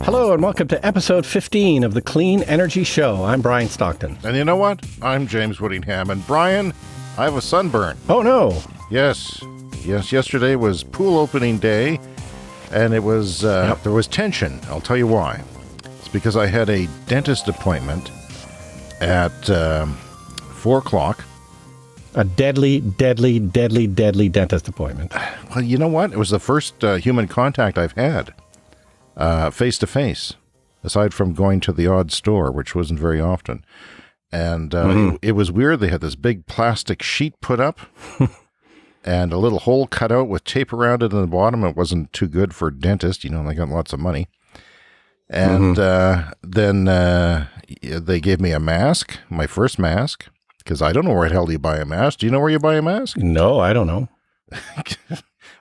Hello and welcome to episode 15 of the Clean Energy Show. I'm Brian Stockton. And you know what? I'm James Whittingham. And Brian, I have a sunburn. Oh no. Yes, yesterday was pool opening day, and it was there was tension. I'll tell you why. It's because I had a dentist appointment at 4 o'clock. A deadly dentist appointment. Well, you know what? It was the first human contact I've had face-to-face, aside from going to the odd store, which wasn't very often. And it was weird. They had this big plastic sheet put up and a little hole cut out with tape around it in the bottom. It wasn't too good for dentists. You know, they got lots of money. And then they gave me a mask, my first mask, because I don't know where the hell you buy a mask. Do you know where you buy a mask? No, I don't know.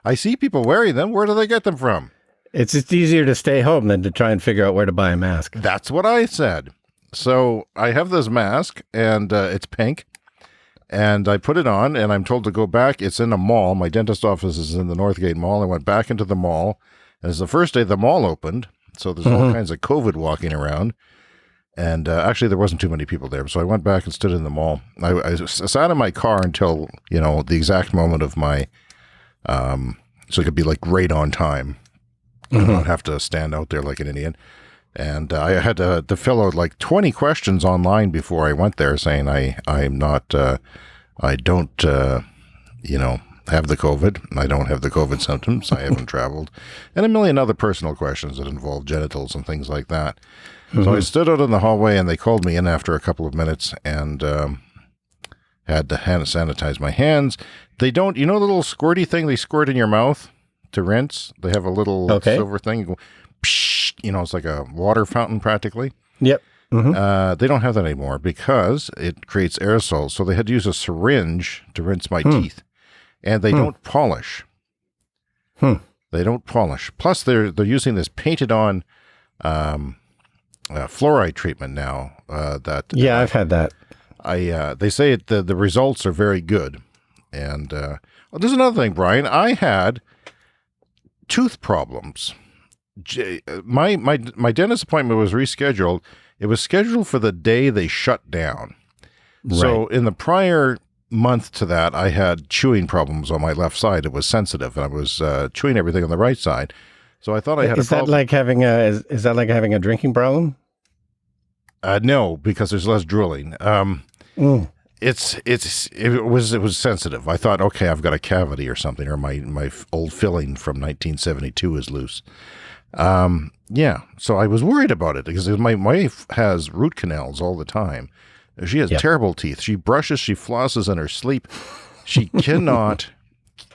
I see people wearing them. Where do they get them from? It's just easier to stay home than to try and figure out where to buy a mask. That's what I said. So I have this mask, and it's pink, and I put it on, and I'm told to go back. It's in a mall. My dentist office is in the Northgate Mall. I went back into the mall, and it's the first day the mall opened, so there's all kinds of COVID walking around. And actually, there wasn't too many people there, so I went back and stood in the mall. I sat in my car until, the exact moment of my, so it could be like right on time. I don't have to stand out there like an idiot. And I had to fill out like 20 questions online before I went there, saying I'm not, I don't, have the COVID. I don't have the COVID symptoms. I haven't traveled, and a million other personal questions that involve genitals and things like that. So I stood out in the hallway, and they called me in after a couple of minutes, and had to hand sanitize my hands. They don't, the little squirty thing they squirt in your mouth to rinse? They have a little silver thing. You go, psh, it's like a water fountain practically. Yep. They don't have that anymore because it creates aerosols. So they had to use a syringe to rinse my teeth, and they don't polish. They don't polish. Plus, they're using this painted on fluoride treatment now. I've had that. They say the results are very good. And there's another thing, Brian. I had tooth problems. My dentist appointment was rescheduled. It was scheduled for the day they shut down. Right. So in the prior month to that, I had chewing problems on my left side. It was sensitive, and I was chewing everything on the right side. So I thought I had a problem. Is that like having a drinking problem? No, because there's less drooling. It was sensitive. I thought, okay, I've got a cavity or something, or my old filling from 1972 is loose. So I was worried about it because my wife has root canals all the time. She has terrible teeth. She brushes, she flosses in her sleep. She cannot,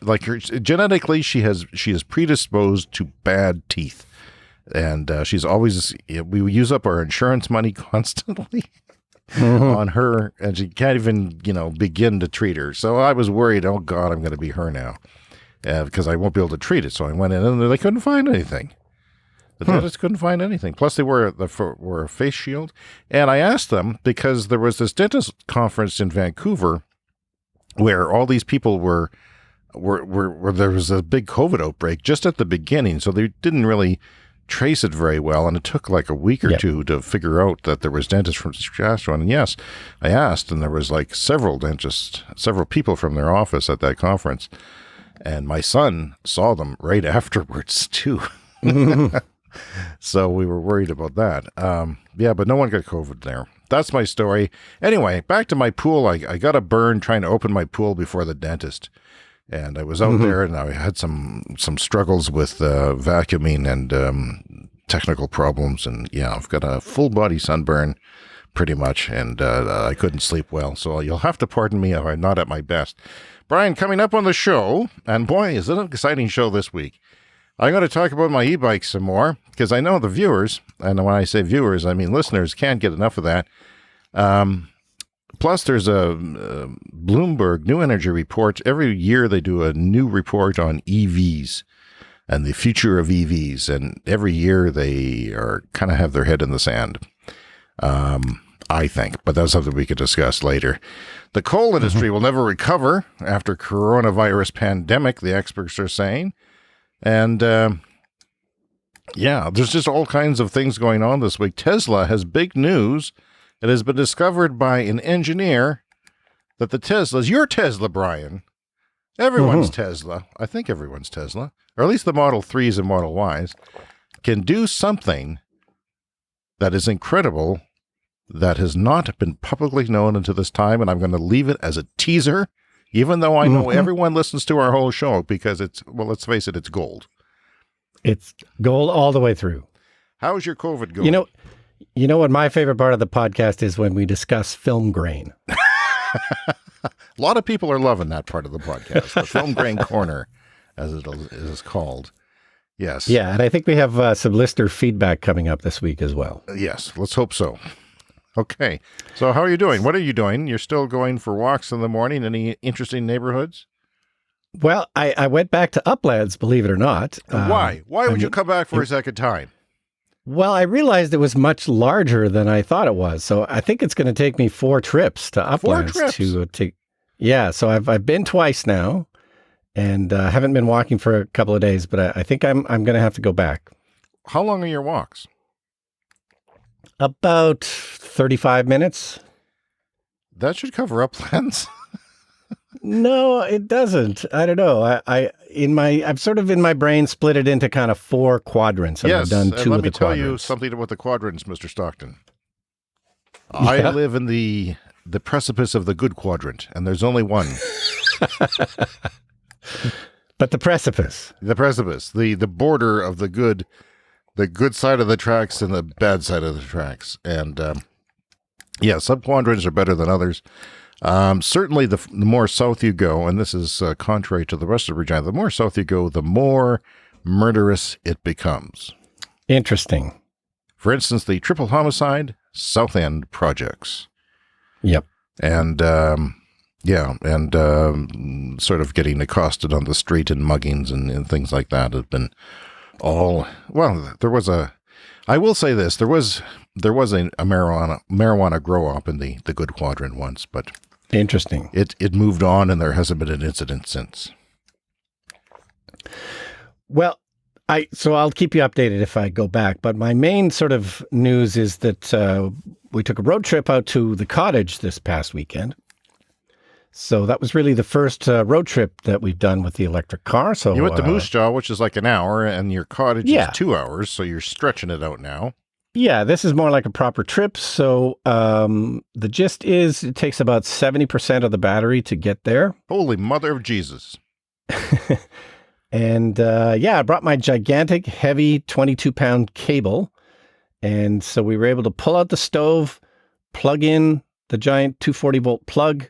genetically, she is predisposed to bad teeth. And she's always, we use up our insurance money constantly on her, and she can't even, begin to treat her. So I was worried, oh God, I'm going to be her now, because I won't be able to treat it. So I went in, and they couldn't find anything. The dentist couldn't find anything. Plus, they wore a face shield. And I asked them, because there was this dentist conference in Vancouver where all these people were there was a big COVID outbreak just at the beginning. So they didn't really trace it very well. And it took like a week or two to figure out that there was dentists from Saskatchewan. And yes, I asked, and there was like several people from their office at that conference. And my son saw them right afterwards too. So we were worried about that. But no one got COVID there. That's my story. Anyway, back to my pool. I got a burn trying to open my pool before the dentist. And I was out there, and I had some struggles with vacuuming and technical problems. And I've got a full body sunburn pretty much, and I couldn't sleep well. So you'll have to pardon me if I'm not at my best. Brian, coming up on the show, and boy, is it an exciting show this week. I'm going to talk about my e-bikes some more, because I know the viewers, and when I say viewers, I mean listeners, can't get enough of that. Plus, there's a Bloomberg New Energy Report. Every year they do a new report on EVs and the future of EVs, and every year they are kind of have their head in the sand, I think, but that's something we could discuss later. The coal industry will never recover after coronavirus pandemic, the experts are saying. And Yeah, there's just all kinds of things going on this week. Tesla has big news. It has been discovered by an engineer that the Teslas, your Tesla, Brian, everyone's Tesla, I think everyone's Tesla, or at least the Model 3s and Model Ys, can do something that is incredible that has not been publicly known until this time, and I'm going to leave it as a teaser, even though I know everyone listens to our whole show because it's, well, let's face it, it's gold. It's gold all the way through. How's your COVID going? You know what my favorite part of the podcast is when we discuss film grain. A lot of people are loving that part of the podcast, the Film Grain Corner, as it is called. Yes. Yeah, and I think we have some listener feedback coming up this week as well. Yes, let's hope so. Okay, so how are you doing? What are you doing? You're still going for walks in the morning? Any interesting neighborhoods? Well, I went back to Uplands, believe it or not. Why? Why would you come back for a second time? Well, I realized it was much larger than I thought it was. So I think it's going to take me 4 trips to Uplands. 4 trips? Yeah, so I've been twice now and haven't been walking for a couple of days, but I think I'm going to have to go back. How long are your walks? About 35 minutes. That should cover Uplands. No, it doesn't. I don't know. I've sort of in my brain split it into kind of 4 quadrants. And Yes, I've done 2 of the quadrants. let me tell you something about the quadrants, Mr. Stockton. I live in the precipice of the good quadrant, and there's only one. But the precipice. The precipice, the border of the good side of the tracks and the bad side of the tracks. And yeah, subquadrants are better than others. Certainly the more south you go, and this is contrary to the rest of Regina, the more south you go, the more murderous it becomes. Interesting. For instance, the triple homicide South End projects. Yep. And sort of getting accosted on the street and muggings and things like that have been all, well, I will say this, there was a marijuana grow up in the good quadrant once, but interesting. It moved on and there hasn't been an incident since. Well, so I'll keep you updated if I go back, but my main sort of news is that we took a road trip out to the cottage this past weekend. So that was really the first road trip that we've done with the electric car. So you went to Moose Jaw, which is like an hour, and your cottage is 2 hours, so you're stretching it out now. Yeah, this is more like a proper trip. So the gist is it takes about 70% of the battery to get there. Holy mother of Jesus. And I brought my gigantic, heavy 22-pound cable. And so we were able to pull out the stove, plug in the giant 240-volt plug,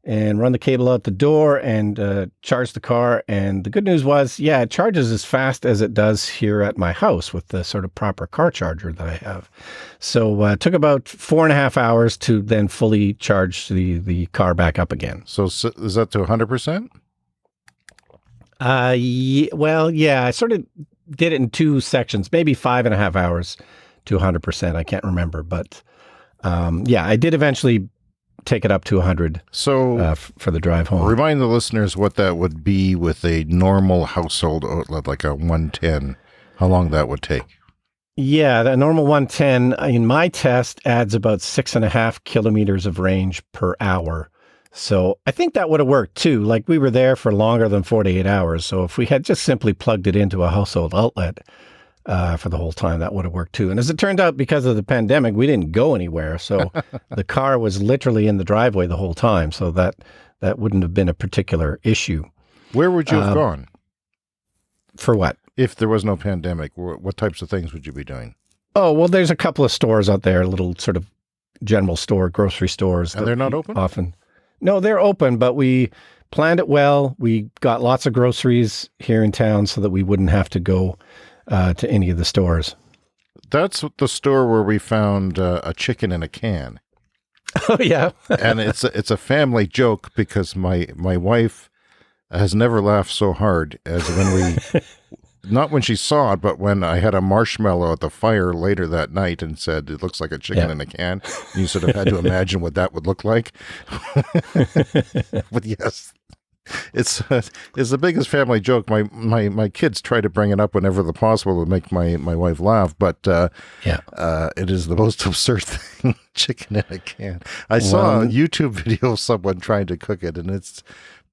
and run the cable out the door and charge the car. And the good news was, it charges as fast as it does here at my house with the sort of proper car charger that I have. So it took about 4.5 hours to then fully charge the car back up again. So is that to 100%? I sort of did it in 2 sections, maybe 5.5 hours to 100%. I can't remember, but I did eventually take it up to 100 for the drive home. Remind the listeners what that would be with a normal household outlet, like a 110, how long that would take. Yeah, the normal 110 in my test adds about 6.5 kilometers of range per hour. So I think that would have worked too. Like we were there for longer than 48 hours. So if we had just simply plugged it into a household outlet for the whole time, that would have worked too. And as it turned out, because of the pandemic, we didn't go anywhere. So the car was literally in the driveway the whole time. So that wouldn't have been a particular issue. Where would you have gone? For what? If there was no pandemic, what types of things would you be doing? Oh, well, there's a couple of stores out there, little sort of general store, grocery stores. And they're not open? Often. No, they're open, but we planned it well. We got lots of groceries here in town so that we wouldn't have to go to any of the stores. That's the store where we found a chicken in a can. Oh, yeah. And it's a family joke because my wife has never laughed so hard as when we... Not when she saw it, but when I had a marshmallow at the fire later that night and said, it looks like a chicken in a can. You sort of had to imagine what that would look like. But yes, it's the biggest family joke. My kids try to bring it up whenever the possible to make my wife laugh, but it is the most absurd thing. Chicken in a can. I saw a YouTube video of someone trying to cook it, and it's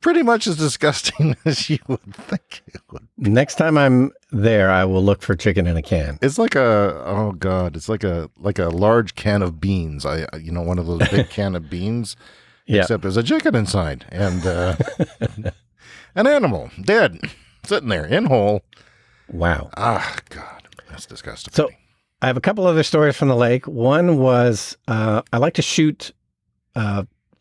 pretty much as disgusting as you would think it would. Next time I'm there, I will look for chicken in a can. It's like it's like a large can of beans. One of those big can of beans. Yeah. Except there's a chicken inside and an animal dead sitting there in whole. Wow. Ah, God, that's disgusting. So I have a couple other stories from the lake. One was I like to shoot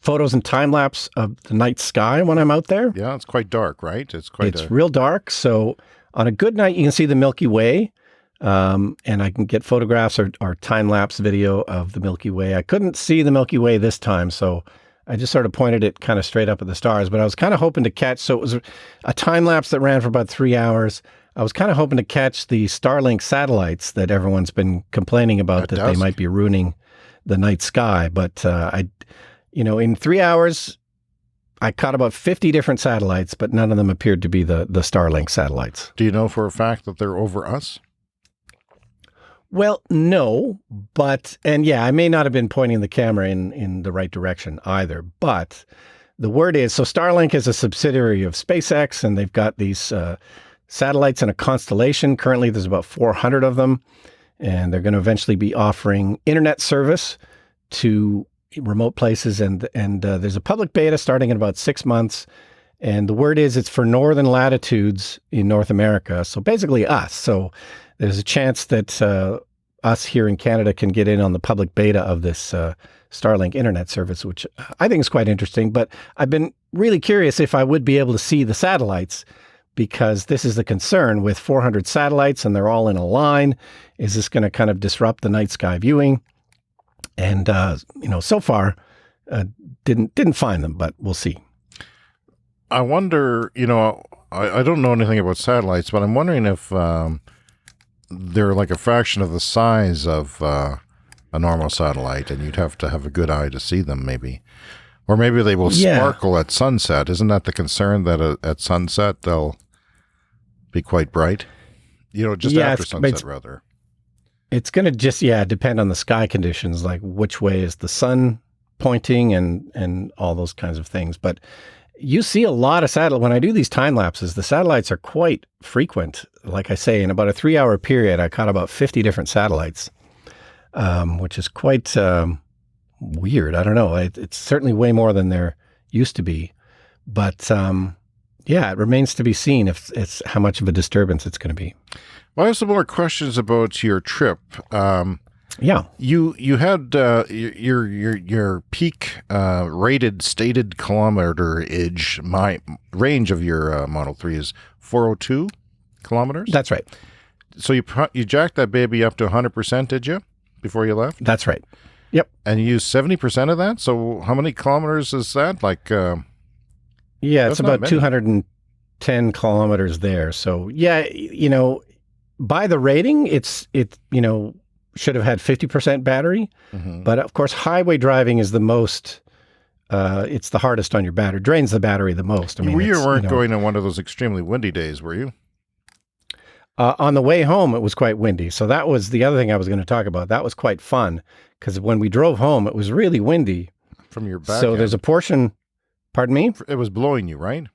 photos and time lapse of the night sky when I'm out there. Yeah, it's quite dark, right? It's real dark. So on a good night, you can see the Milky Way. And I can get photographs or time lapse video of the Milky Way. I couldn't see the Milky Way this time, so I just sort of pointed it kind of straight up at the stars, but I was kind of hoping to catch, so it was a time lapse that ran for about 3 hours. I was kind of hoping to catch the Starlink satellites that everyone's been complaining about, that they might be ruining the night sky. But in 3 hours, I caught about 50 different satellites, but none of them appeared to be the Starlink satellites. Do you know for a fact that they're over us? Well, no, I may not have been pointing the camera in the right direction either, but the word is, so Starlink is a subsidiary of SpaceX, and they've got these satellites in a constellation. Currently, there's about 400 of them, and they're going to eventually be offering internet service to remote places, and there's a public beta starting in about 6 months, and the word is it's for northern latitudes in North America, so basically us. So there's a chance that us here in Canada can get in on the public beta of this Starlink internet service, which I think is quite interesting. But I've been really curious if I would be able to see the satellites, because this is the concern with 400 satellites and they're all in a line. Is this going to kind of disrupt the night sky viewing? And, so far, didn't find them, but we'll see. I wonder, I don't know anything about satellites, but I'm wondering if they're like a fraction of the size of a normal satellite, and you'd have to have a good eye to see them, maybe. Or maybe they will sparkle at sunset. Isn't that the concern, that at sunset they'll be quite bright? Just after sunset, rather. It's going to just, depend on the sky conditions, like which way is the sun pointing and all those kinds of things. But you see a lot of satellites. When I do these time lapses, the satellites are quite frequent. Like I say, in about a 3 hour period, I caught about 50 different satellites, which is quite weird. I don't know. It's certainly way more than there used to be. But it remains to be seen if it's how much of a disturbance it's going to be. Well, I have some more questions about your trip. You had your peak rated stated kilometerage. My range of your Model 3 is 402 kilometers. That's right. So you jacked that baby up to 100%, did you, before you left? That's right. Yep. And you used 70% of that. So how many kilometers is that? It's about 210 kilometers there. So by the rating, it should have had 50% battery. Mm-hmm. But of course, highway driving is the most, it's the hardest on your battery, drains the battery the most. I mean, you weren't going on one of those extremely windy days, were you? On the way home, it was quite windy. So that was the other thing I was going to talk about. That was quite fun, because when we drove home, it was really windy. From your back So there's a portion, pardon me? It was blowing you, right?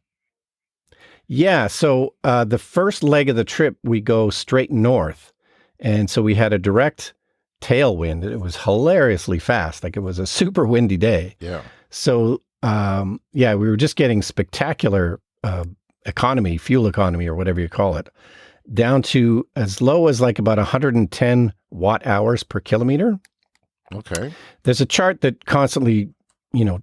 Yeah. So the first leg of the trip, we go straight north. And so we had a direct tailwind. It was hilariously fast. Like, it was a super windy day. Yeah. So, we were just getting spectacular fuel economy, or whatever you call it, down to as low as like about 110 watt hours per kilometer. Okay. There's a chart that constantly,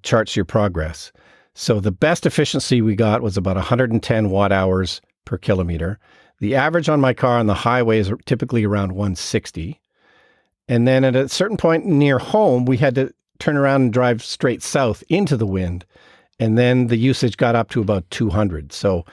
charts your progress. So the best efficiency we got was about 110 watt hours per kilometer. The average on my car on the highway is typically around 160. And then at a certain point near home, we had to turn around and drive straight south into the wind. And then the usage got up to about 200. So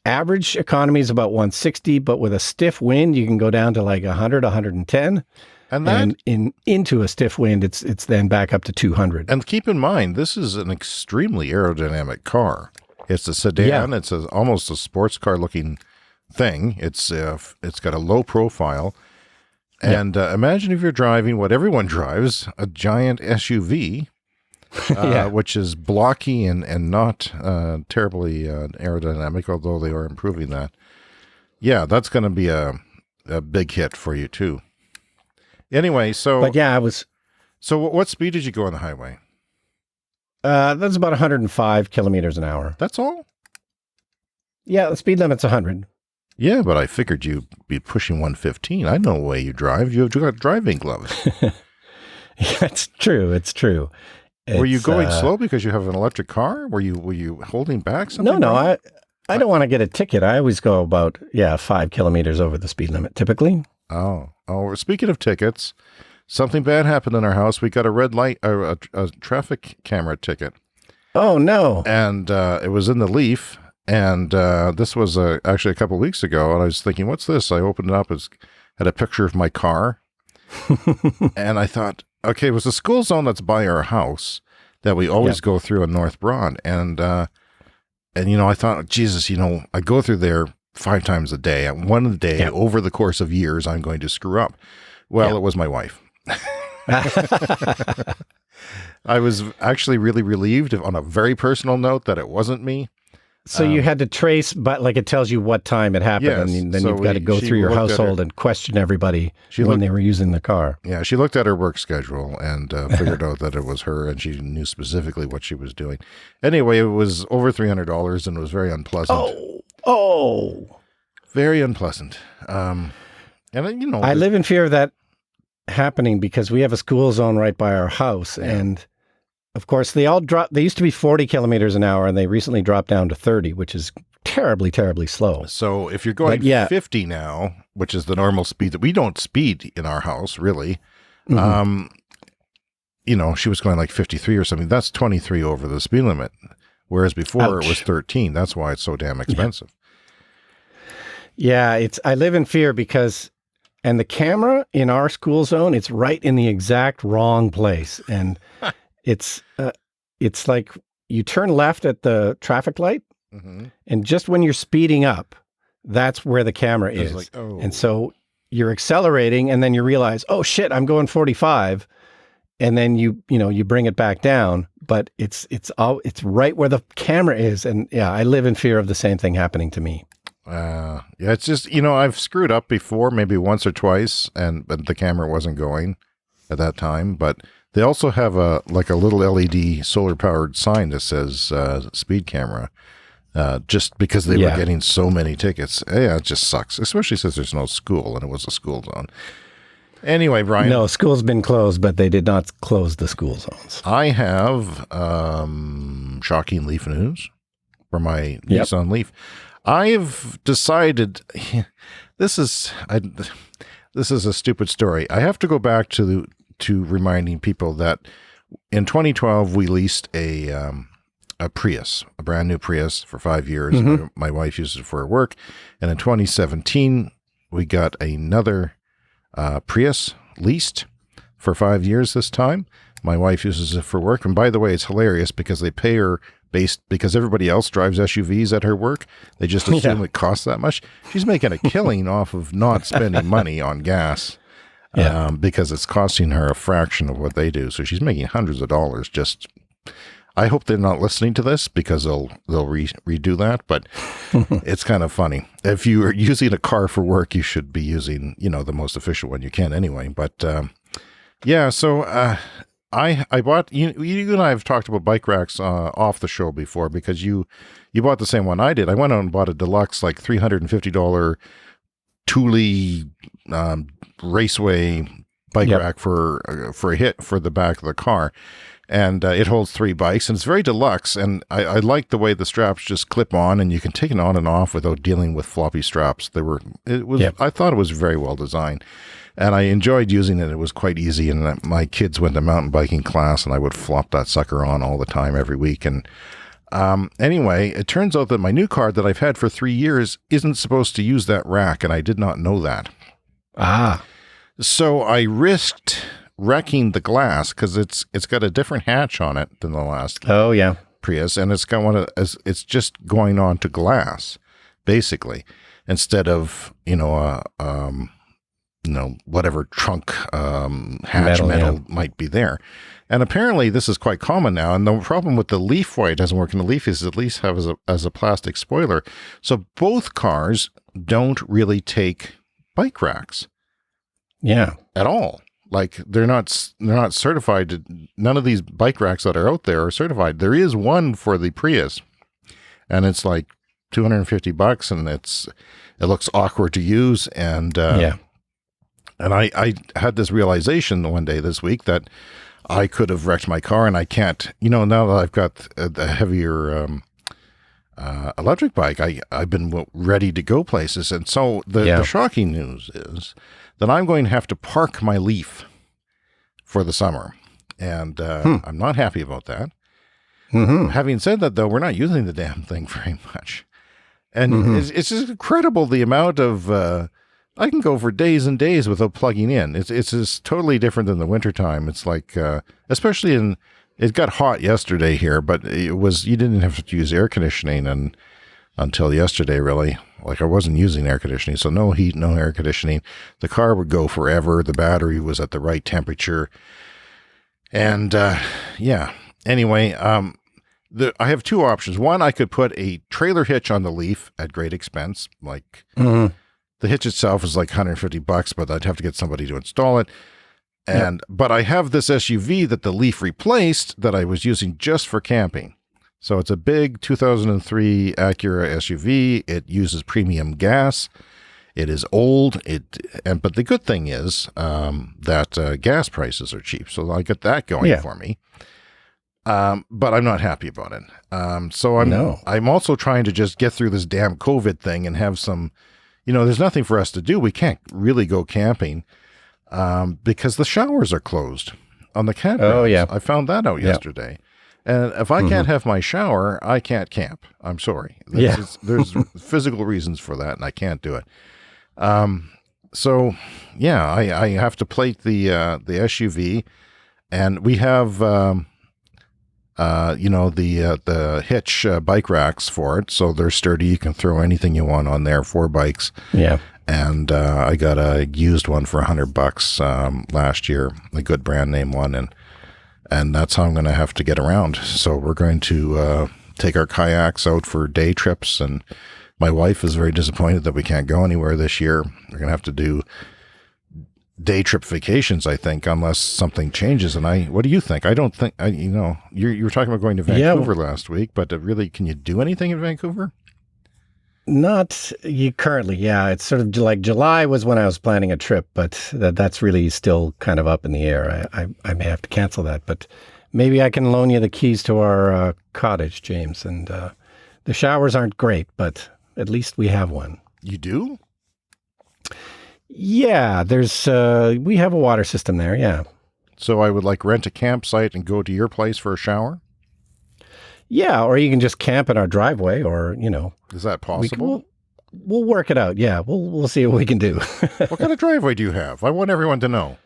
average economy is about 160, but with a stiff wind, you can go down to like 100, 110. And into a stiff wind, it's then back up to 200. And keep in mind, this is an extremely aerodynamic car. It's a sedan. It's almost a sports car looking thing. It's got a low profile. And imagine if you're driving what everyone drives, a giant SUV, which is blocky and not terribly aerodynamic, although they are improving that. Yeah, that's going to be a big hit for you too. Anyway, so... But yeah, I was... So what speed did you go on the highway? That's about 105 kilometers an hour. That's all? Yeah, the speed limit's 100. Yeah, but I figured you'd be pushing 115. I know the way you drive. You've got driving gloves. It's true. It's true. Were you going slow because you have an electric car? Were you holding back something? No. I don't want to get a ticket. I always go about 5 kilometers over the speed limit typically. Oh. Speaking of tickets, something bad happened in our house. We got a red light, a traffic camera ticket. Oh no! And it was in the Leaf. And this was actually a couple of weeks ago, and I was thinking, what's this? I opened it up. It had a picture of my car. And I thought, okay, it was a school zone that's by our house that we always go through in North Broad. And I thought, Jesus, I go through there 5 times a day. And one day, over the course of years, I'm going to screw up. Well, it was my wife. I was actually really relieved on a very personal note that it wasn't me. So you had to trace, but like it tells you what time it happened, and then you've got to go through your household and question everybody when they were using the car. Yeah, she looked at her work schedule and figured out that it was her, and she knew specifically what she was doing. Anyway, it was over $300, and it was very unpleasant. Oh, very unpleasant. I live in fear of that happening because we have a school zone right by our house, and of course, they all dropped. They used to be 40 kilometers an hour, and they recently dropped down to 30, which is terribly, terribly slow. So if you're going 50 now, which is the normal speed that we don't speed in our house, really, she was going like 53 or something. That's 23 over the speed limit, whereas before it was 13. That's why it's so damn expensive. Yeah, I live in fear because, and the camera in our school zone, it's right in the exact wrong place, and it's like you turn left at the traffic light, and just when you're speeding up, that's where the camera is. Like, and so you're accelerating, and then you realize, oh shit, I'm going 45, and then you bring it back down, but it's right where the camera is, and I live in fear of the same thing happening to me. It's just I've screwed up before, maybe once or twice, but the camera wasn't going at that time, but. They also have a little LED solar powered sign that says speed camera, just because they were getting so many tickets. Yeah, it just sucks, especially since there's no school and it was a school zone. Anyway, Brian. No, school's been closed, but they did not close the school zones. I have shocking Leaf news for my Nissan Leaf. I've decided this is a stupid story. I have to go back to reminding people that in 2012 we leased a Prius, a brand new Prius for 5 years. My wife used it for her work, and in 2017 we got another Prius leased for 5 years. This time, my wife uses it for work, and by the way, it's hilarious because they pay her because everybody else drives SUVs at her work. They just assume it costs that much. She's making a killing off of not spending money on gas. Because it's costing her a fraction of what they do. So she's making hundreds of dollars. I hope they're not listening to this because they'll redo that. But it's kind of funny. If you are using a car for work, you should be using, the most efficient one you can anyway. But so I bought, you and I have talked about bike racks off the show before because you bought the same one I did. I went out and bought a deluxe, like $350 Thule Raceway bike rack for a hit for the back of the car, and it holds 3 bikes, and it's very deluxe. And I like the way the straps just clip on, and you can take it on and off without dealing with floppy straps. I thought it was very well designed, and I enjoyed using it. It was quite easy, and my kids went to mountain biking class, and I would flop that sucker on all the time every week. And anyway, it turns out that my new car that I've had for 3 years isn't supposed to use that rack, and I did not know that. So I risked wrecking the glass because it's got a different hatch on it than the last. Oh, yeah. Prius, and it's got it's just going on to glass, basically, instead of whatever trunk hatch metal might be there. And apparently this is quite common now. And the problem with the Leaf, why it doesn't work in the Leaf, is at least have as a plastic spoiler. So both cars don't really take bike racks. Yeah. At all. Like they're not certified. None of these bike racks that are out there are certified. There is one for the Prius, and it's like $250, and it looks awkward to use. And and I had this realization one day this week that I could have wrecked my car, and I can't. Now that I've got the heavier electric bike, I've been ready to go places. And so the shocking news is that I'm going to have to park my Leaf for the summer, and I'm not happy about that. Mm-hmm. Having said that, though, we're not using the damn thing very much, and it's just incredible the amount of. I can go for days and days without plugging in. It's just totally different than the wintertime. It's like, especially it got hot yesterday here, but you didn't have to use air conditioning until yesterday, really. Like I wasn't using air conditioning, so no heat, no air conditioning. The car would go forever. The battery was at the right temperature. And, anyway, I have two options. One, I could put a trailer hitch on the Leaf at great expense, like... Mm-hmm. The hitch itself is like $150, but I'd have to get somebody to install it. But I have this SUV that the Leaf replaced that I was using just for camping. So it's a big 2003 Acura SUV. It uses premium gas. It is old. But the good thing is that gas prices are cheap. So I get that going for me. But I'm not happy about it. So I'm also trying to just get through this damn COVID thing and have some... there's nothing for us to do. We can't really go camping because the showers are closed on the campgrounds. Oh, yeah. I found that out yesterday. And if I can't have my shower, I can't camp. I'm sorry. There's physical reasons for that, and I can't do it. I have to plate the SUV, and we have... the hitch bike racks for it. So they're sturdy. You can throw anything you want on there, 4 bikes. Yeah. And I got a used one for $100 last year, a good brand name one. And that's how I'm going to have to get around. So we're going to take our kayaks out for day trips. And my wife is very disappointed that we can't go anywhere this year. We're going to have to do day trip vacations, I think, unless something changes. And what do you think? I don't think, you were talking about going to Vancouver last week, but really, can you do anything in Vancouver? Not currently. Yeah. It's sort of like July was when I was planning a trip, but that's really still kind of up in the air. I may have to cancel that, but maybe I can loan you the keys to our cottage, James. And the showers aren't great, but at least we have one. You do? Yeah, we have a water system there, yeah. So I would rent a campsite and go to your place for a shower? Yeah, or you can just camp in our driveway, or, Is that possible? We'll work it out, yeah. We'll see what we can do. What kind of driveway do you have? I want everyone to know.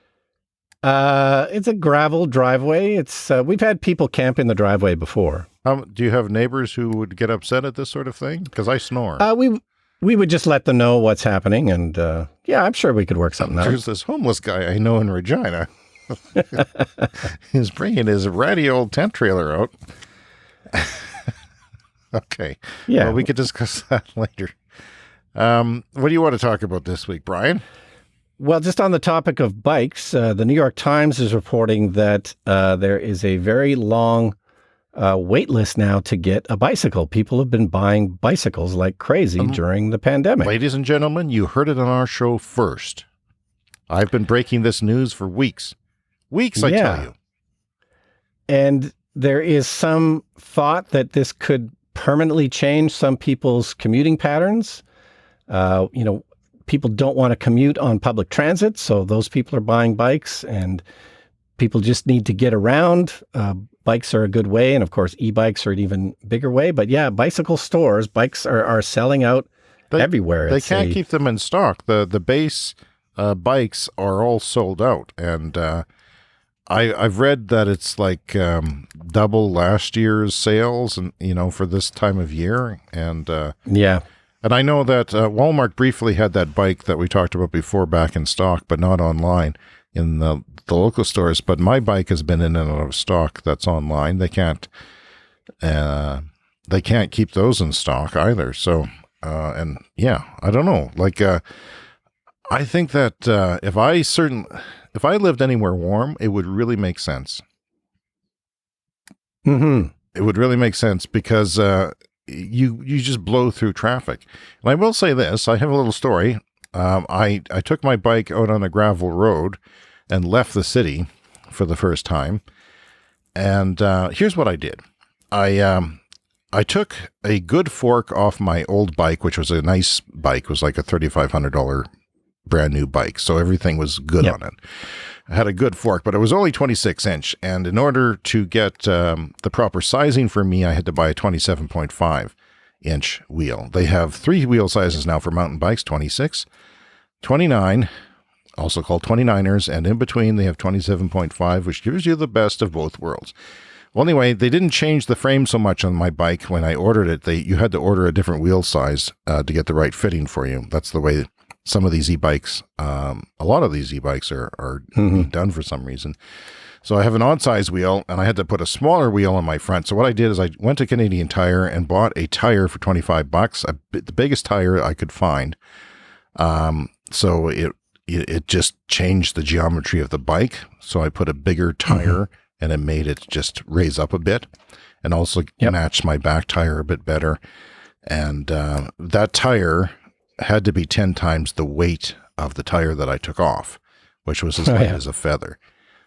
It's a gravel driveway. We've had people camp in the driveway before. Do you have neighbors who would get upset at this sort of thing? Because I snore. We would just let them know what's happening, and I'm sure we could work something out. There's this homeless guy I know in Regina. He's bringing his ratty old tent trailer out. Okay. Yeah. Well, we could discuss that later. What do you want to talk about this week, Brian? Well, just on the topic of bikes, the New York Times is reporting that there is a very long wait list now to get a bicycle. People have been buying bicycles like crazy during the pandemic. Ladies and gentlemen, you heard it on our show first. I've been breaking this news for weeks. I tell you. And there is some thought that this could permanently change some people's commuting patterns. People don't want to commute on public transit, so those people are buying bikes, and people just need to get around. Bikes are a good way, and of course, e-bikes are an even bigger way. But yeah, bicycle stores, bikes are selling out everywhere. They can't keep them in stock. The base bikes are all sold out, and I've read that it's like double last year's sales, and for this time of year, Yeah. and I know that Walmart briefly had that bike that we talked about before back in stock, but not online in the local stores. But my bike has been in and out of stock. That's online. They can't keep those in stock either. So and yeah, I don't know. Like I think that if I lived anywhere warm, it would really make sense. Mm-hmm. It would really make sense because you just blow through traffic. And I will say this: I have a little story. I took my bike out on a gravel road and left the city for the first time. And here's what I did: I took a good fork off my old bike, which was a nice bike. It was like a $3,500 brand new bike, so everything was good on it. I had a good fork, but it was only 26-inch, and in order to get the proper sizing for me, I had to buy a 27.5-inch wheel. They have 3 wheel sizes now for mountain bikes: 26, 29, also called 29ers, and in between they have 27.5, which gives you the best of both worlds. Well, anyway, they didn't change the frame so much on my bike when I ordered it. You had to order a different wheel size to get the right fitting for you. That's the way some of these e-bikes, a lot of these e-bikes are being done for some reason. So I have an odd size wheel, and I had to put a smaller wheel on my front. So what I did is I went to Canadian Tire and bought a tire for $25, the biggest tire I could find. So it just changed the geometry of the bike. So I put a bigger tire, and it made it just raise up a bit, and also matched my back tire a bit better. And that tire had to be 10 times the weight of the tire that I took off, which was as light as a feather.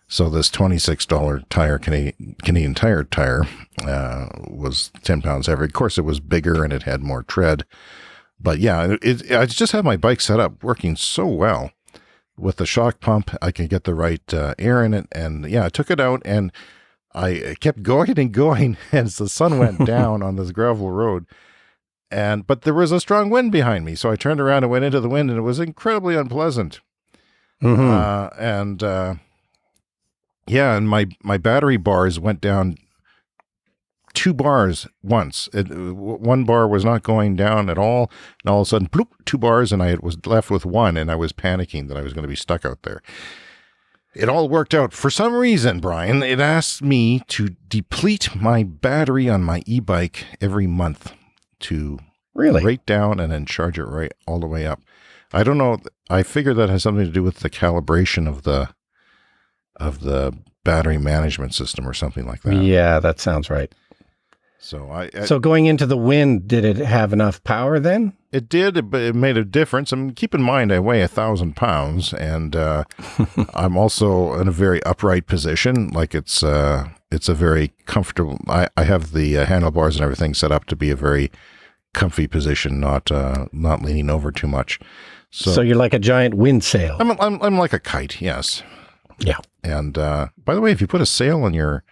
So this $26 tire, Canadian Tire tire, was 10 pounds heavy. Of course, it was bigger and it had more tread. But yeah, I just had my bike set up working so well. With the shock pump, I can get the right air in it. And yeah, I took it out and I kept going and going as the sun went down on this gravel road. But there was a strong wind behind me, so I turned around and went into the wind, and it was incredibly unpleasant. And my battery bars went down 2 bars once. One bar was not going down at all, and all of a sudden, bloop, 2 bars, and I was left with one, and I was panicking that I was going to be stuck out there. It all worked out. For some reason, Brian, it asked me to deplete my battery on my e-bike every month to right down and then charge it right all the way up. I don't know. I figure that has something to do with the calibration of the battery management system or something like that. Yeah, that sounds right. So so going into the wind, did it have enough power then? It did, but it made a difference. I mean, keep in mind, I weigh 1,000 pounds, and I'm also in a very upright position. Like it's a very comfortable. I have the handlebars and everything set up to be a very comfy position, not leaning over too much. So you're like a giant wind sail. I'm like a kite, yes. Yeah. And by the way, if you put a sail on your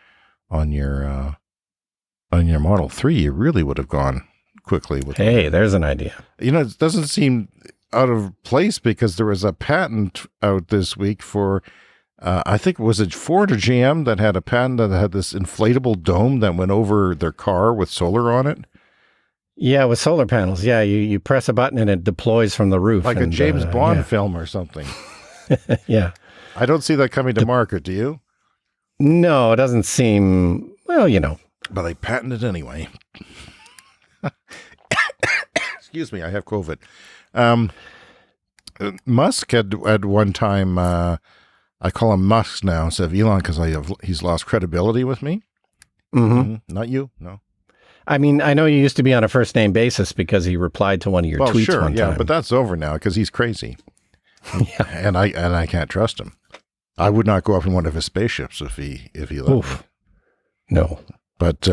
Model 3, you really would have gone quickly. There's an idea. It doesn't seem out of place because there was a patent out this week for, I think, was it Ford or GM that had a patent that had this inflatable dome that went over their car with solar on it? Yeah, with solar panels. Yeah, you press a button and it deploys from the roof. Like a James Bond film or something. Yeah. I don't see that coming to market, do you? No, it doesn't seem, But they patented it anyway. Excuse me, I have COVID. Musk had one time, I call him Musk now instead of Elon because he's lost credibility with me. Not you, no. I mean, I know you used to be on a first name basis because he replied to one of your tweets one time. But that's over now because he's crazy. And I can't trust him. I would not go up in one of his spaceships if he let me. No. But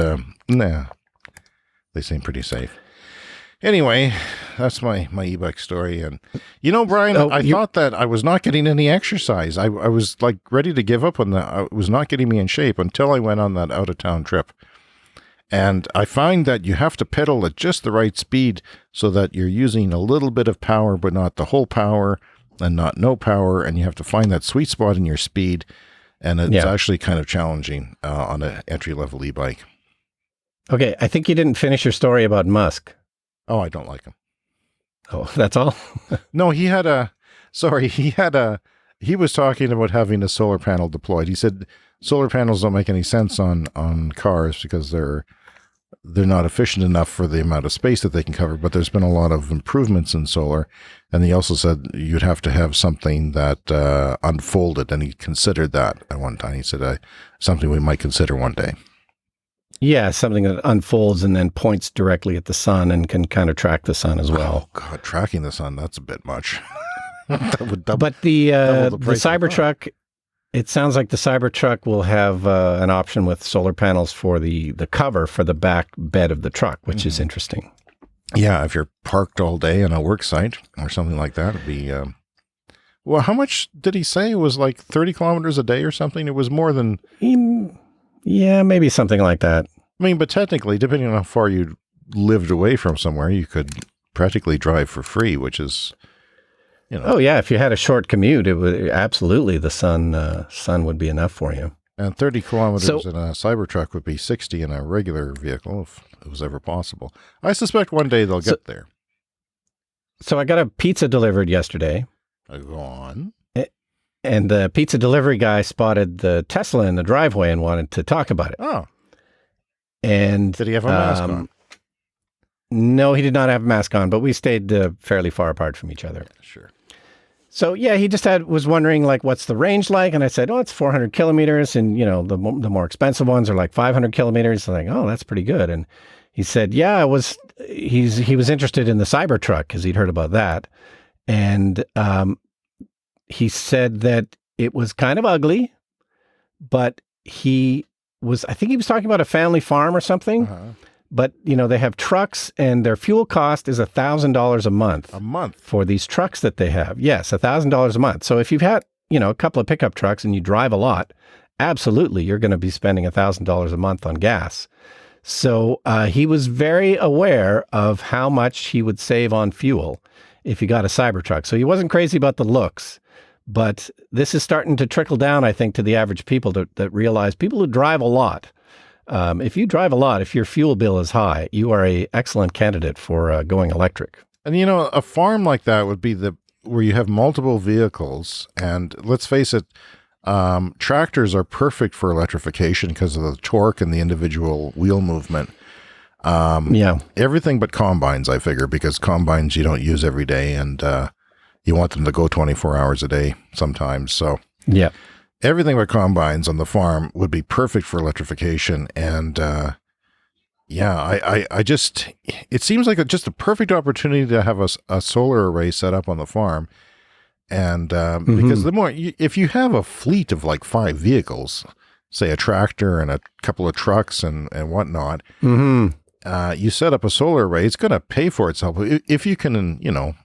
nah, they seem pretty safe. Anyway, that's my e-bike story. And Brian, I thought that I was not getting any exercise. I was like ready to give up on that. It was not getting me in shape until I went on that out of town trip. And I find that you have to pedal at just the right speed so that you're using a little bit of power, but not the whole power and not no power. And you have to find that sweet spot in your speed. and it's actually kind of challenging on an entry-level e-bike. Okay, I think you didn't finish your story about Musk. Oh, I don't like him. Oh, that's all? No, he was talking about having a solar panel deployed. He said solar panels don't make any sense on cars because they're not efficient enough for the amount of space that they can cover, but there's been a lot of improvements in solar. And he also said you'd have to have something that unfolded, and he considered that at one time. He said something we might consider one day. Yeah, something that unfolds and then points directly at the sun and can kind of track the sun as well. Oh, God, tracking the sun, that's a bit much. But the Cybertruck, it sounds like the Cybertruck will have an option with solar panels for the cover for the back bed of the truck, which is interesting. Yeah, if you're parked all day on a work site or something like that, it'd be... well, how much did he say? It was like 30 kilometers a day or something? It was more than... Yeah, maybe something like that. I mean, but technically, depending on how far you lived away from somewhere, you could practically drive for free, which is, Oh, yeah. If you had a short commute, it would absolutely the sun would be enough for you. And 30 kilometers in a Cybertruck would be 60 in a regular vehicle, if it was ever possible. I suspect one day they'll get there. So I got a pizza delivered yesterday. Go on. And the pizza delivery guy spotted the Tesla in the driveway and wanted to talk about it. Oh. And did he have a mask on? No, he did not have a mask on, but we stayed fairly far apart from each other. Yeah, sure. So yeah, he just was wondering like, what's the range like? And I said, it's 400 kilometers. And the more expensive ones are like 500 kilometers. I'm like, oh, that's pretty good. And he said, yeah, he was interested in the Cybertruck because he'd heard about that. And, he said that it was kind of ugly, but I think he was talking about a family farm or something. Uh-huh. But, they have trucks and their fuel cost is $1,000 a month. A month? For these trucks that they have. Yes, $1,000 a month. So if you've had, a couple of pickup trucks and you drive a lot, absolutely, you're going to be spending $1,000 a month on gas. So he was very aware of how much he would save on fuel if he got a Cybertruck. So he wasn't crazy about the looks. But this is starting to trickle down, I think, to the average people that realize people who drive a lot. If you drive a lot, if your fuel bill is high, you are an excellent candidate for going electric. And, a farm like that would be where you have multiple vehicles. And let's face it, tractors are perfect for electrification because of the torque and the individual wheel movement. Everything but combines, I figure, because combines you don't use every day. And you want them to go 24 hours a day sometimes. So everything but combines on the farm would be perfect for electrification. And it seems like just a perfect opportunity to have a solar array set up on the farm. And because if you have a fleet of like 5 vehicles, say a tractor and a couple of trucks and whatnot, you set up a solar array, it's going to pay for itself if you can,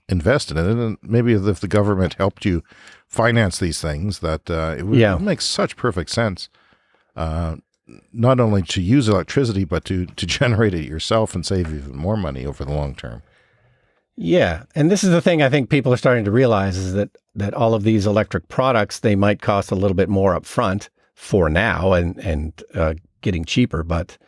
invest in it. And maybe if the government helped you finance these things, that it would make such perfect sense. Not only to use electricity, but to generate it yourself and save even more money over the long term. Yeah. And this is the thing I think people are starting to realize is that all of these electric products, they might cost a little bit more up front for now and getting cheaper, but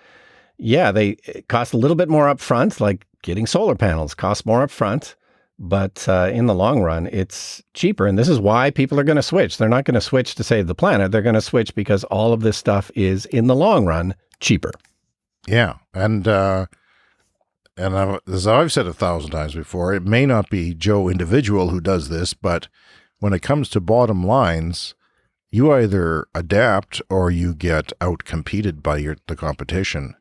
they cost a little bit more up front, like getting solar panels costs more up front, but in the long run, it's cheaper. And this is why people are going to switch. They're not going to switch to save the planet. They're going to switch because all of this stuff is, in the long run, cheaper. Yeah. And as I've said 1,000 times before, it may not be Joe individual who does this, but when it comes to bottom lines, you either adapt or you get out-competed by the competition.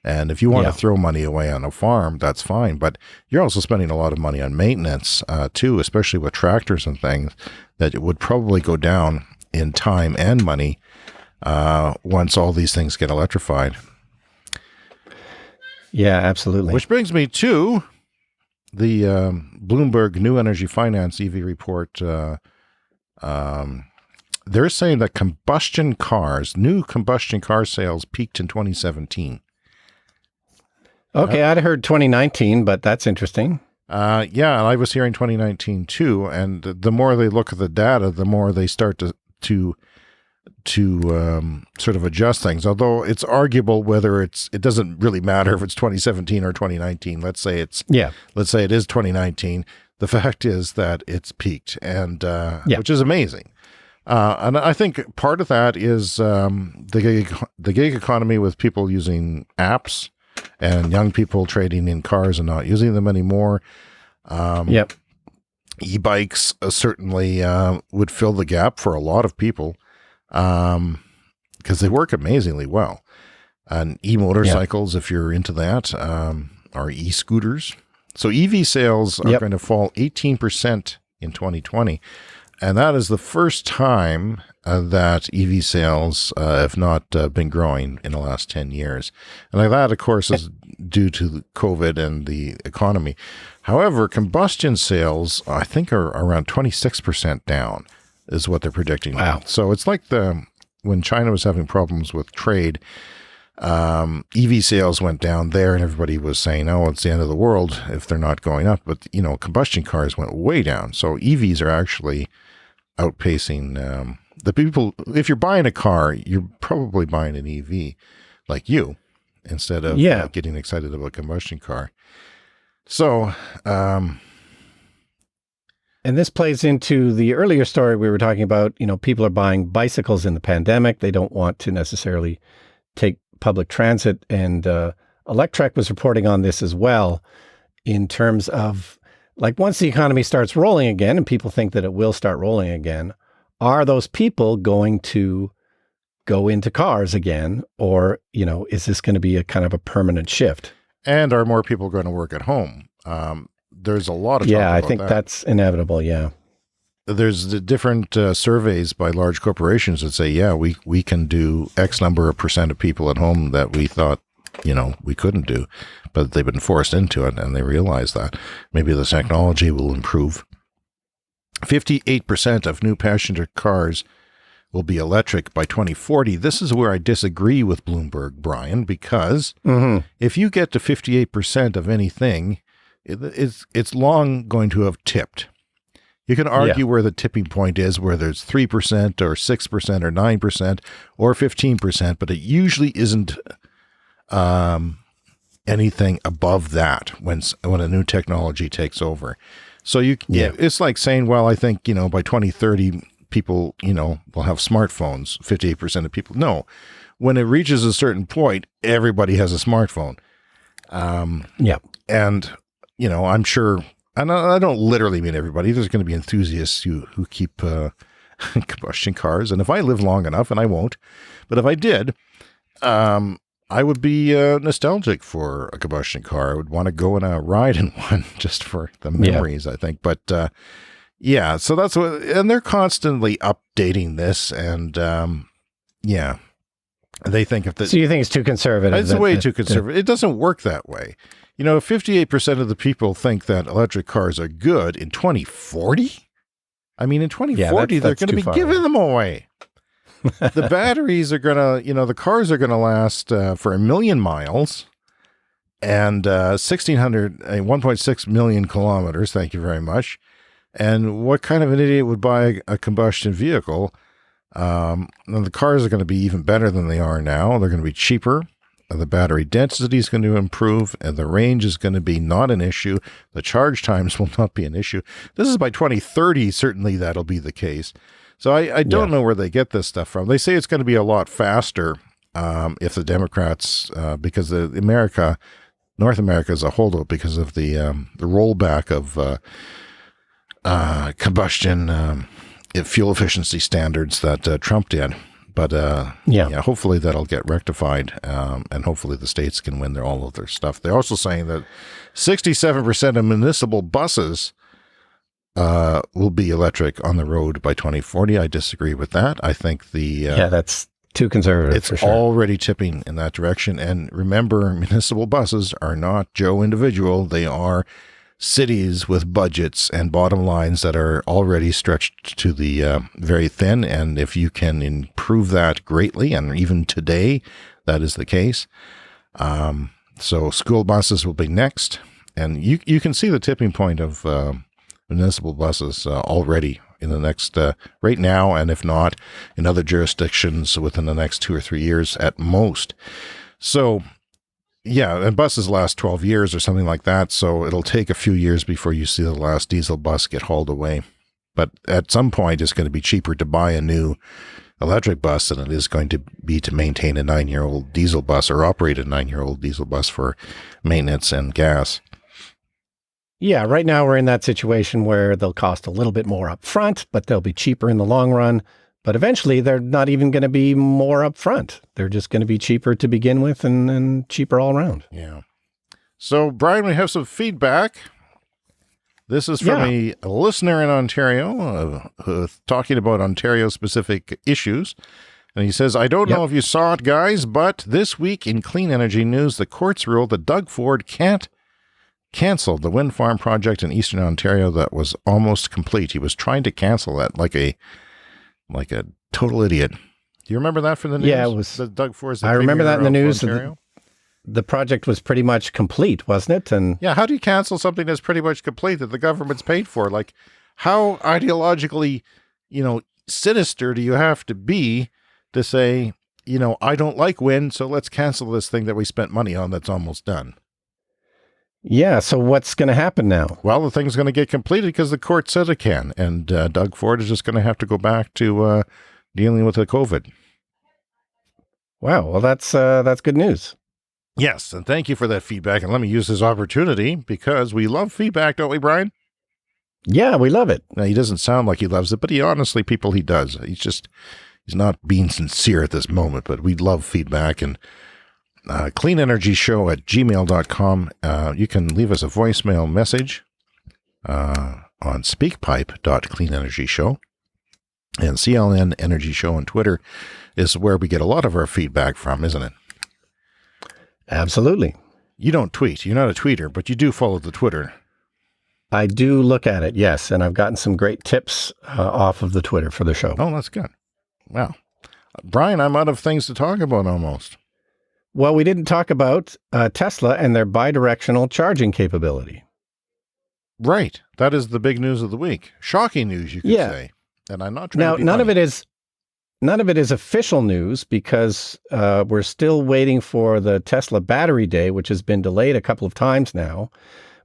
And if you want to throw money away on a farm, that's fine. But you're also spending a lot of money on maintenance, too, especially with tractors and things, that it would probably go down in time and money once all these things get electrified. Yeah, absolutely. Which brings me to the Bloomberg New Energy Finance EV report. They're saying that new combustion car sales peaked in 2017. Okay, I'd heard 2019, but that's interesting. And I was hearing 2019 too. And the more they look at the data, the more they start to sort of adjust things. Although it's arguable whether it doesn't really matter if it's 2017 or 2019. Let's say it is 2019. The fact is that it's peaked, and which is amazing. And I think part of that is the gig economy with people using apps and young people trading in cars and not using them anymore. E-bikes certainly would fill the gap for a lot of people because they work amazingly well. And e-motorcycles, if you're into that, or e-scooters. So EV sales are going to fall 18% in 2020. And that is the first time that EV sales have not been growing in the last 10 years. And that, of course, is due to COVID and the economy. However, combustion sales, I think, are around 26% down, is what they're predicting. Wow. So it's like when China was having problems with trade, EV sales went down there, and everybody was saying, oh, it's the end of the world if they're not going up. But, combustion cars went way down. So EVs are actually outpacing the people. If you're buying a car, you're probably buying an EV like you instead of getting excited about a combustion car. So, and this plays into the earlier story we were talking about. People are buying bicycles in the pandemic. They don't want to necessarily take public transit, and Electrek was reporting on this as well in terms of, like, once the economy starts rolling again, and people think that it will start rolling again, are those people going to go into cars again? Or, is this going to be a kind of a permanent shift? And are more people going to work at home? There's a lot of talk I about think that's inevitable. Yeah. There's the different surveys by large corporations that say, we can do X number of % of people at home that we thought, we couldn't do, but they've been forced into it, and they realize that maybe the technology will improve. 58% of new passenger cars will be electric by 2040. This is where I disagree with Bloomberg, Brian, because if you get to 58% of anything, it's long going to have tipped. You can argue where the tipping point is, where there's 3% or 6% or 9% or 15%, but it usually isn't anything above that when a new technology takes over. So it's like saying, well, I think, by 2030, people, will have smartphones, 58% of people. No, when it reaches a certain point, everybody has a smartphone. And, I'm sure, and I don't literally mean everybody, there's going to be enthusiasts who keep combustion cars. And if I live long enough, and I won't, but if I did, I would be nostalgic for a combustion car. I would want to go on a ride in one just for the memories, I think. But so that's what, and they're constantly updating this. And they think so you think it's too conservative? It's way too conservative. It doesn't work that way. 58% of the people think that electric cars are good in 2040. I mean, in 2040, they're going to be giving them away. The batteries are going to, the cars are going to last for 1 million miles and 1.6 million kilometers. Thank you very much. And what kind of an idiot would buy a combustion vehicle? And the cars are going to be even better than they are now. They're going to be cheaper. The battery density is going to improve, and the range is going to be not an issue. The charge times will not be an issue. This is by 2030. Certainly that'll be the case. So I don't know where they get this stuff from. They say it's going to be a lot faster if the Democrats, because North America is a holdout because of the rollback of combustion fuel efficiency standards that Trump did. But hopefully that'll get rectified, and hopefully the states can win all of their stuff. They're also saying that 67% of municipal buses will be electric on the road by 2040. I disagree with that. I think that's too conservative. It's already tipping in that direction. And remember, municipal buses are not Joe individual. They are cities with budgets and bottom lines that are already stretched to the very thin. And if you can improve that greatly, and even today that is the case. So school buses will be next. And you can see the tipping point of municipal buses already in the next, right now, and if not, in other jurisdictions within the next 2 or 3 years at most. So, yeah, and buses last 12 years or something like that, so it'll take a few years before you see the last diesel bus get hauled away. But at some point, it's going to be cheaper to buy a new electric bus than it is going to be to maintain a 9-year-old diesel bus or operate a 9-year-old diesel bus for maintenance and gas. Yeah, right now we're in that situation where they'll cost a little bit more up front, but they'll be cheaper in the long run. But eventually they're not even going to be more up front. They're just going to be cheaper to begin with and cheaper all around. Yeah. So, Brian, we have some feedback. This is from a listener in Ontario talking about Ontario-specific issues. And he says, I don't know if you saw it, guys, but this week in clean energy news, the courts ruled that Doug Ford can't cancel the wind farm project in Eastern Ontario that was almost complete. He was trying to cancel that like a total idiot. Do you remember that from the news? Yeah, it was. The Doug Ford's I remember that in the news. Ontario? The project was pretty much complete, wasn't it? And yeah, how do you cancel something that's pretty much complete that the government's paid for? Like, how ideologically, sinister do you have to be to say, I don't like wind, so let's cancel this thing that we spent money on that's almost done? Yeah, so what's going to happen now? Well, the thing's going to get completed because the court said it can, and Doug Ford is just going to have to go back to dealing with the COVID. Wow, well, that's good news. Yes, and thank you for that feedback. And let me use this opportunity because we love feedback, don't we, Brian? Yeah, we love it. Now, he doesn't sound like he loves it, but he does. He's not being sincere at this moment, but we love feedback. And cleanenergyshow@gmail.com. You can leave us a voicemail message on speakpipe.cleanenergyshow. And CLN Energy Show on Twitter is where we get a lot of our feedback from, isn't it? Absolutely. You don't tweet. You're not a tweeter, but you do follow the Twitter. I do look at it, yes. And I've gotten some great tips off of the Twitter for the show. Oh, that's good. Wow. Brian, I'm out of things to talk about almost. Well, we didn't talk about Tesla and their bi-directional charging capability. Right. That is the big news of the week. Shocking news, you could say. And I'm not trying to be none funny. None of it is official news because we're still waiting for the Tesla Battery Day, which has been delayed a couple of times now.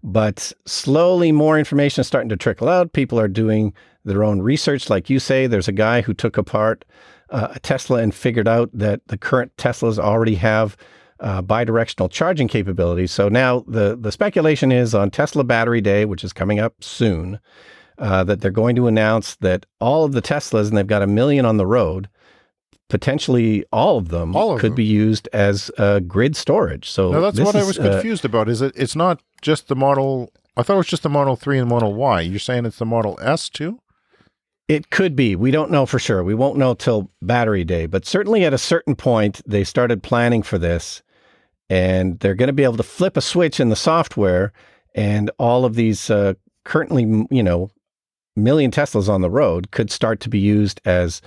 But slowly more information is starting to trickle out. People are doing their own research. Like you say, there's a guy who took apart a Tesla and figured out that the current Teslas already have bidirectional charging capability. So now the speculation is on Tesla Battery Day, which is coming up soon, that they're going to announce that all of the Teslas, and they've got 1 million on the road, potentially all of them could be used as grid storage. So now that's what I was confused about. It's not just the Model, I thought it was just the Model 3 and Model Y. You're saying it's the Model S too? It could be. We don't know for sure. We won't know till Battery Day, but certainly at a certain point, they started planning for this, and they're going to be able to flip a switch in the software, and all of these currently, million Teslas on the road could start to be used as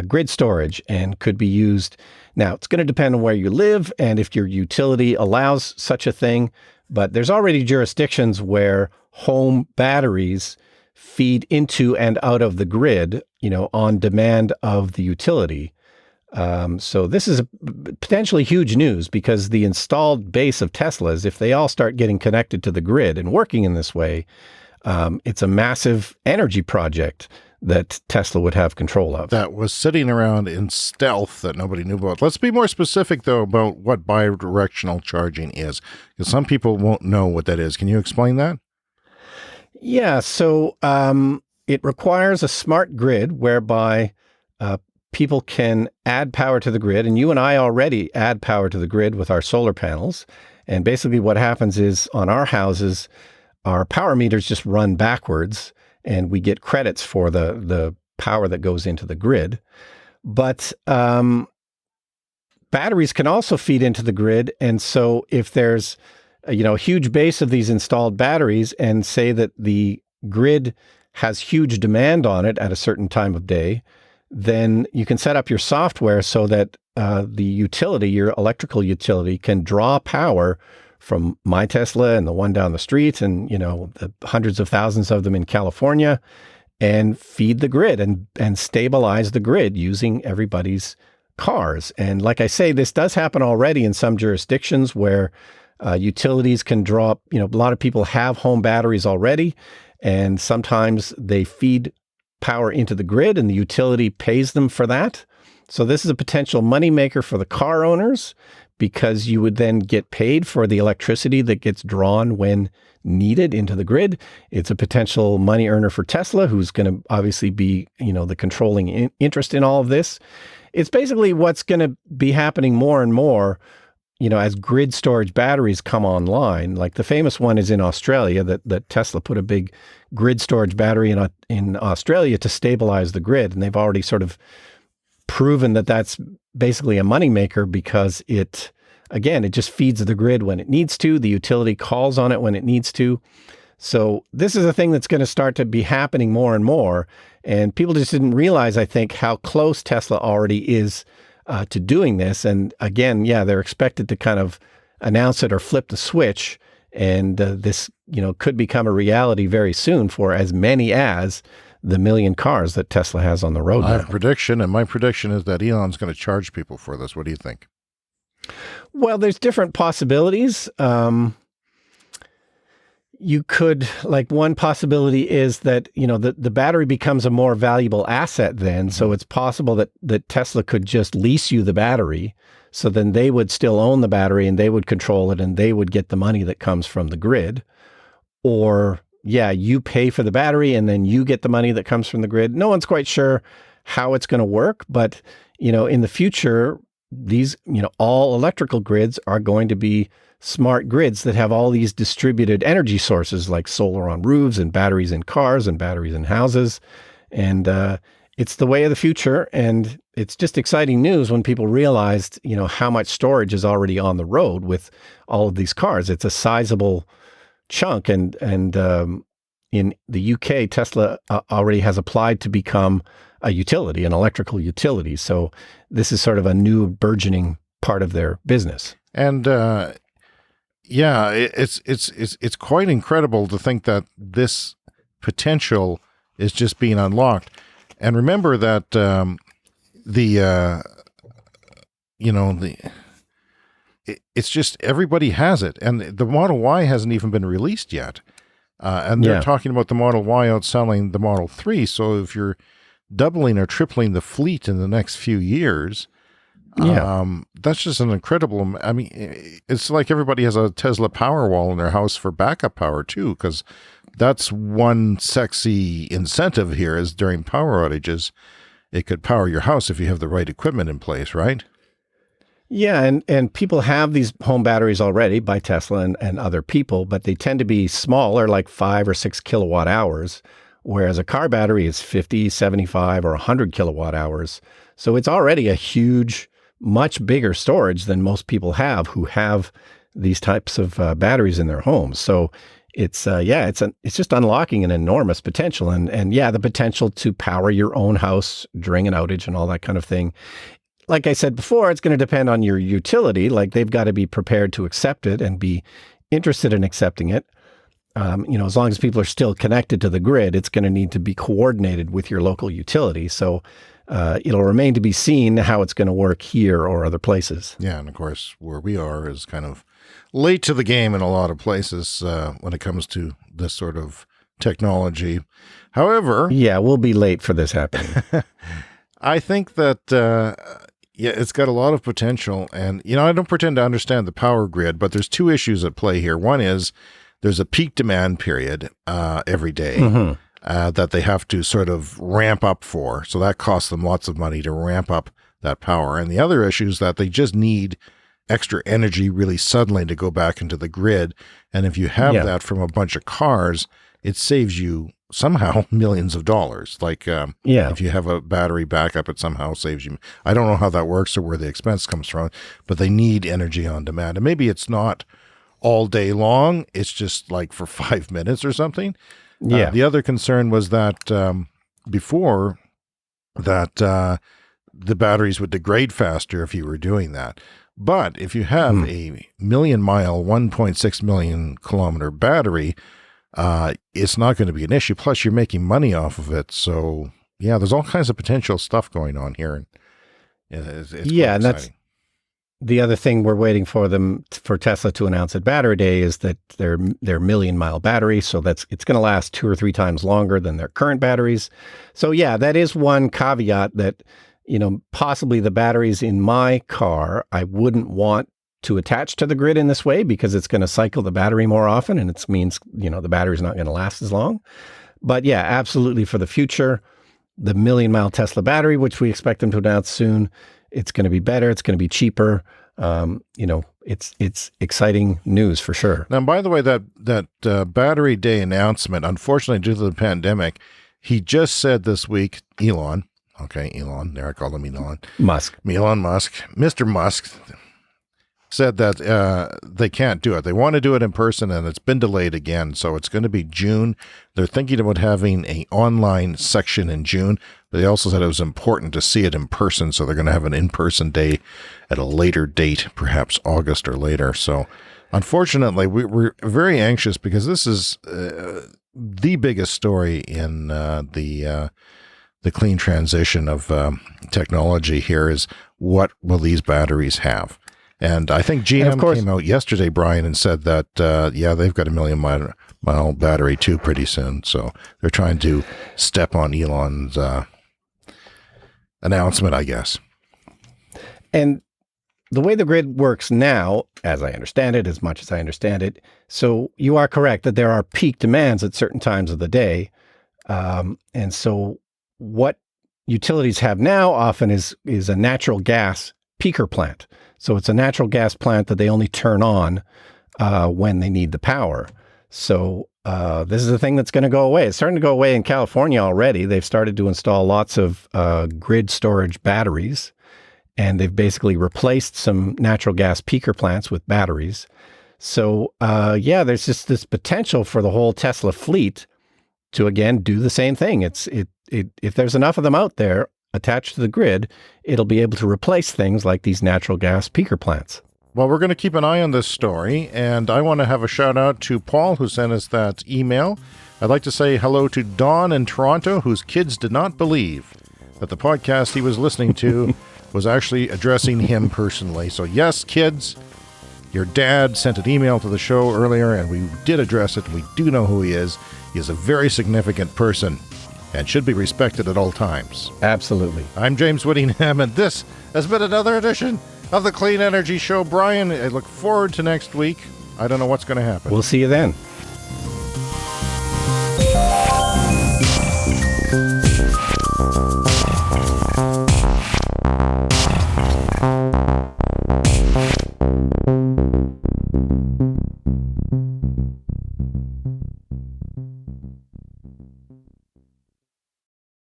grid storage and could be used. Now, it's going to depend on where you live and if your utility allows such a thing, but there's already jurisdictions where home batteries feed into and out of the grid, on demand of the utility. So this is potentially huge news because the installed base of Teslas, if they all start getting connected to the grid and working in this way, it's a massive energy project that Tesla would have control of. That was sitting around in stealth that nobody knew about. Let's be more specific, though, about what bidirectional charging is, because some people won't know what that is. Can you explain that? Yeah, so it requires a smart grid whereby people can add power to the grid, and you and I already add power to the grid with our solar panels. And basically what happens is on our houses, our power meters just run backwards, and we get credits for the power that goes into the grid. But batteries can also feed into the grid, and so if there's a huge base of these installed batteries, and say that the grid has huge demand on it at a certain time of day, then you can set up your software so that the utility, your electrical utility, can draw power from my Tesla and the one down the street and, the hundreds of thousands of them in California, and feed the grid and stabilize the grid using everybody's cars. And like I say, this does happen already in some jurisdictions where utilities can draw up, a lot of people have home batteries already, and sometimes they feed power into the grid and the utility pays them for that. So this is a potential moneymaker for the car owners because you would then get paid for the electricity that gets drawn when needed into the grid. It's a potential money earner for Tesla, who's going to obviously be, the controlling interest in all of this. It's basically what's going to be happening more and more, as grid storage batteries come online. Like the famous one is in Australia, that Tesla put a big grid storage battery in Australia to stabilize the grid. And they've already sort of proven that that's basically a moneymaker because it just feeds the grid when it needs to. The utility calls on it when it needs to. So this is a thing that's going to start to be happening more and more. And people just didn't realize, I think, how close Tesla already is to doing this. And again, they're expected to kind of announce it or flip the switch. And this, could become a reality very soon for as many as the 1 million cars that Tesla has on the road. I have a prediction, and my prediction is that Elon's going to charge people for this. What do you think? Well, there's different possibilities. You could, one possibility is that, the battery becomes a more valuable asset then. So it's possible that Tesla could just lease you the battery. So then they would still own the battery and they would control it and they would get the money that comes from the grid. Or, you pay for the battery and then you get the money that comes from the grid. No one's quite sure how it's going to work. But, in the future, these, all electrical grids are going to be smart grids that have all these distributed energy sources like solar on roofs and batteries in cars and batteries in houses. And it's the way of the future. And it's just exciting news when people realized, how much storage is already on the road with all of these cars. It's a sizable chunk. And in the UK, Tesla already has applied to become a utility, an electrical utility. So this is sort of a new burgeoning part of their business. And it's quite incredible to think that this potential is just being unlocked. And remember that it's just everybody has it, and the Model Y hasn't even been released yet. And they're talking about the Model Y outselling the Model 3. So if you're doubling or tripling the fleet in the next few years, that's just an incredible. I mean, it's like everybody has a Tesla Powerwall in their house for backup power too, because that's one sexy incentive here is during power outages, it could power your house if you have the right equipment in place, right? Yeah, and people have these home batteries already by Tesla and other people, but they tend to be smaller, like 5 or 6 kilowatt hours, whereas a car battery is 50, 75, or 100 kilowatt hours. So it's already a huge, much bigger storage than most people have who have these types of batteries in their homes. So it's just unlocking an enormous potential, and the potential to power your own house during an outage and all that kind of thing. Like I said before, it's going to depend on your utility. Like they've got to be prepared to accept it and be interested in accepting it. As long as people are still connected to the grid, it's going to need to be coordinated with your local utility. So it'll remain to be seen how it's going to work here or other places. Yeah, and of course, where we are is kind of late to the game in a lot of places when it comes to this sort of technology. However... Yeah, we'll be late for this happening. I think that... it's got a lot of potential. And, I don't pretend to understand the power grid, but there's two issues at play here. One is there's a peak demand period every day that they have to sort of ramp up for. So that costs them lots of money to ramp up that power. And the other issue is that they just need extra energy really suddenly to go back into the grid. And if you have that from a bunch of cars, it saves you somehow millions of dollars. Like if you have a battery backup, it somehow saves you. I don't know how that works or where the expense comes from, but they need energy on demand. And maybe it's not all day long. It's just like for 5 minutes or something. Yeah. The other concern was that before that the batteries would degrade faster if you were doing that. But if you have a 1,000,000 mile, 1.6 million kilometer battery, it's not going to be an issue. Plus, you're making money off of it. So, yeah, there's all kinds of potential stuff going on here. And it's yeah, and that's the other thing we're waiting for Tesla to announce at Battery Day is that their million-mile battery. So it's going to last 2 or 3 times longer than their current batteries. So yeah, that is one caveat that, possibly the batteries in my car, I wouldn't want to attach to the grid in this way because it's going to cycle the battery more often, and it means, the battery's not going to last as long. But yeah, absolutely for the future, the million-mile Tesla battery, which we expect them to announce soon, it's going to be better. It's going to be cheaper. It's exciting news for sure. Now, by the way, that Battery Day announcement, unfortunately, due to the pandemic, he just said this week, Elon, there I called him Elon. Elon Musk, Mr. Musk, said that they can't do it. They want to do it in person, and it's been delayed again. So it's going to be June. They're thinking about having an online section in June, but they also said it was important to see it in person. So they're going to have an in-person day at a later date, perhaps August or later. So unfortunately, we're very anxious because this is the biggest story in the clean transition of technology here is what will these batteries have? And I think GM came out yesterday, Brian, and said that, they've got a million-mile battery too pretty soon. So they're trying to step on Elon's announcement, I guess. And the way the grid works now, as I understand it, as much as I understand it, so you are correct that there are peak demands at certain times of the day. And so what utilities have now often is a natural gas peaker plant. So it's a natural gas plant that they only turn on when they need the power. So this is a thing that's going to go away. It's starting to go away in California already. They've started to install lots of grid storage batteries, and they've basically replaced some natural gas peaker plants with batteries. So there's just this potential for the whole Tesla fleet to, again, do the same thing. If there's enough of them out there attached to the grid, it'll be able to replace things like these natural gas peaker plants. Well, we're going to keep an eye on this story, and I want to have a shout out to Paul, who sent us that email. I'd like to say hello to Don in Toronto, whose kids did not believe that the podcast he was listening to was actually addressing him personally. So yes, kids, your dad sent an email to the show earlier, and we did address it. We do know who he is. He is a very significant person and should be respected at all times. Absolutely. I'm James Whittingham, and this has been another edition of the Clean Energy Show. Brian, I look forward to next week. I don't know what's going to happen. We'll see you then.